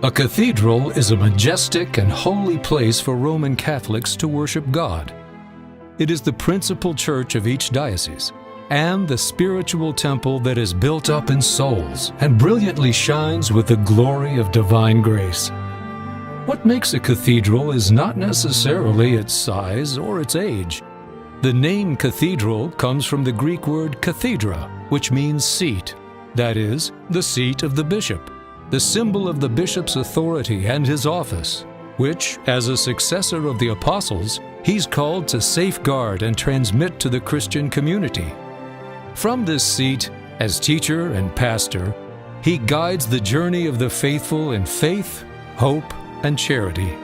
A cathedral is a majestic and holy place for Roman Catholics to worship God. It is the principal church of each diocese and the spiritual temple that is built up in souls and brilliantly shines with the glory of divine grace. What makes a cathedral is not necessarily its size or its age. The name cathedral comes from the Greek word cathedra, which means seat, that is, the seat of the bishop, the symbol of the bishop's authority and his office, which, as a successor of the apostles, he's called to safeguard and transmit to the Christian community. From this seat, as teacher and pastor, he guides the journey of the faithful in faith, hope, and charity.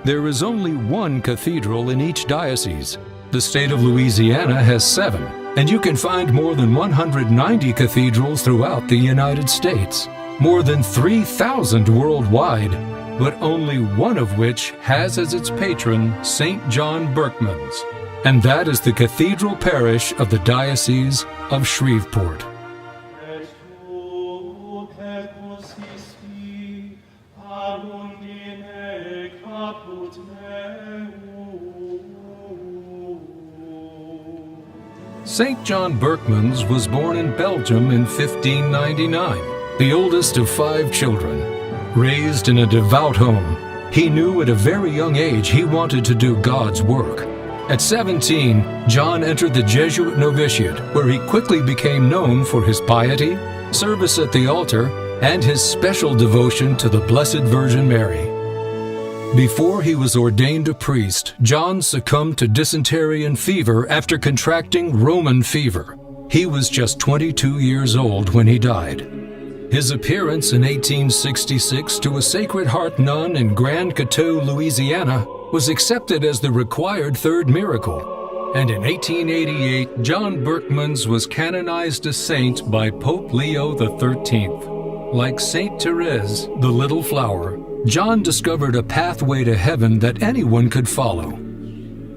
There is only one cathedral in each diocese. The state of Louisiana has 7, and you can find more than 190 cathedrals throughout the United States, more than 3,000 worldwide, but only one of which has as its patron St. John Berchmans, and that is the Cathedral Parish of the Diocese of Shreveport. St. John Berchmans was born in Belgium in 1599, the oldest of 5 children. Raised in a devout home, he knew at a very young age he wanted to do God's work. At 17, John entered the Jesuit novitiate, where he quickly became known for his piety, service at the altar, and his special devotion to the Blessed Virgin Mary. Before he was ordained a priest, John succumbed to dysentery and fever after contracting Roman fever. He was just 22 years old when he died. His appearance in 1866 to a Sacred Heart nun in Grand Coteau, Louisiana, was accepted as the required 3rd miracle. And in 1888, John Berchmans was canonized a saint by Pope Leo XIII. Like Saint Therese, the Little Flower, John discovered a pathway to heaven that anyone could follow.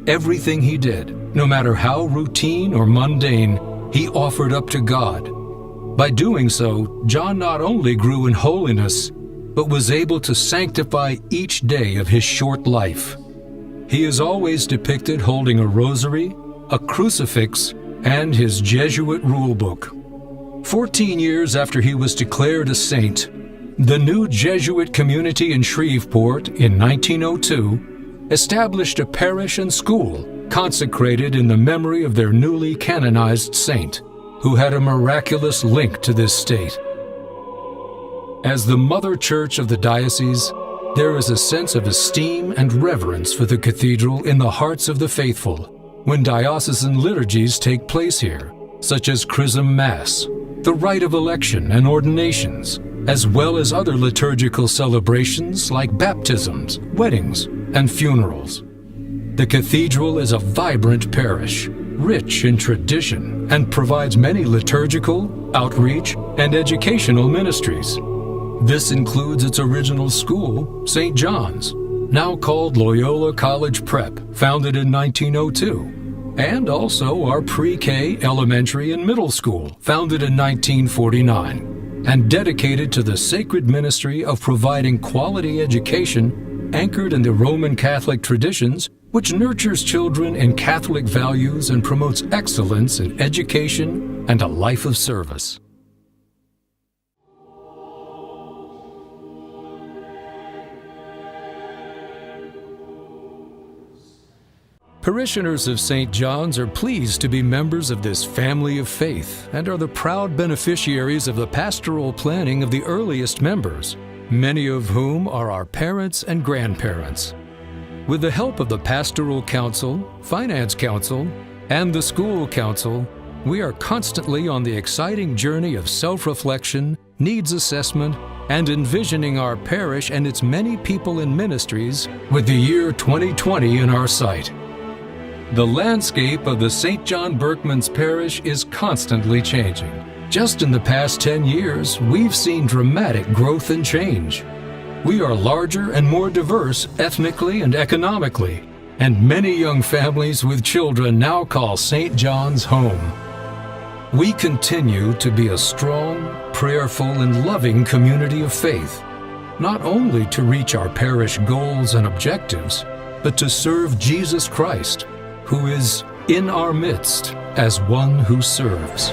Everything he did, no matter how routine or mundane, he offered up to God. By doing so, John not only grew in holiness, but was able to sanctify each day of his short life. He is always depicted holding a rosary, a crucifix, and his Jesuit rulebook. 14 years after he was declared a saint, the new Jesuit community in Shreveport in 1902 established a parish and school consecrated in the memory of their newly canonized saint, who had a miraculous link to this state. As the mother church of the diocese, there is a sense of esteem and reverence for the cathedral in the hearts of the faithful when diocesan liturgies take place here, such as Chrism Mass, the rite of election and ordinations, as well as other liturgical celebrations like baptisms, weddings, and funerals. The cathedral is a vibrant parish, rich in tradition, and provides many liturgical, outreach, and educational ministries. This includes its original school, St. John's, now called Loyola College Prep, founded in 1902, and also our pre-K, elementary, and middle school, founded in 1949, and dedicated to the sacred ministry of providing quality education anchored in the Roman Catholic traditions, which nurtures children in Catholic values and promotes excellence in education and a life of service. Parishioners of St. John's are pleased to be members of this family of faith and are the proud beneficiaries of the pastoral planning of the earliest members, many of whom are our parents and grandparents. With the help of the Pastoral Council, Finance Council, and the School Council, we are constantly on the exciting journey of self-reflection, needs assessment, and envisioning our parish and its many people and ministries with the year 2020 in our sight. The landscape of the St. John Berchmans Parish is constantly changing. Just in the past 10 years, we've seen dramatic growth and change. We are larger and more diverse ethnically and economically, and many young families with children now call St. John's home. we continue to be a strong, prayerful, and loving community of faith, not only to reach our parish goals and objectives, but to serve Jesus Christ, who is in our midst as one who serves.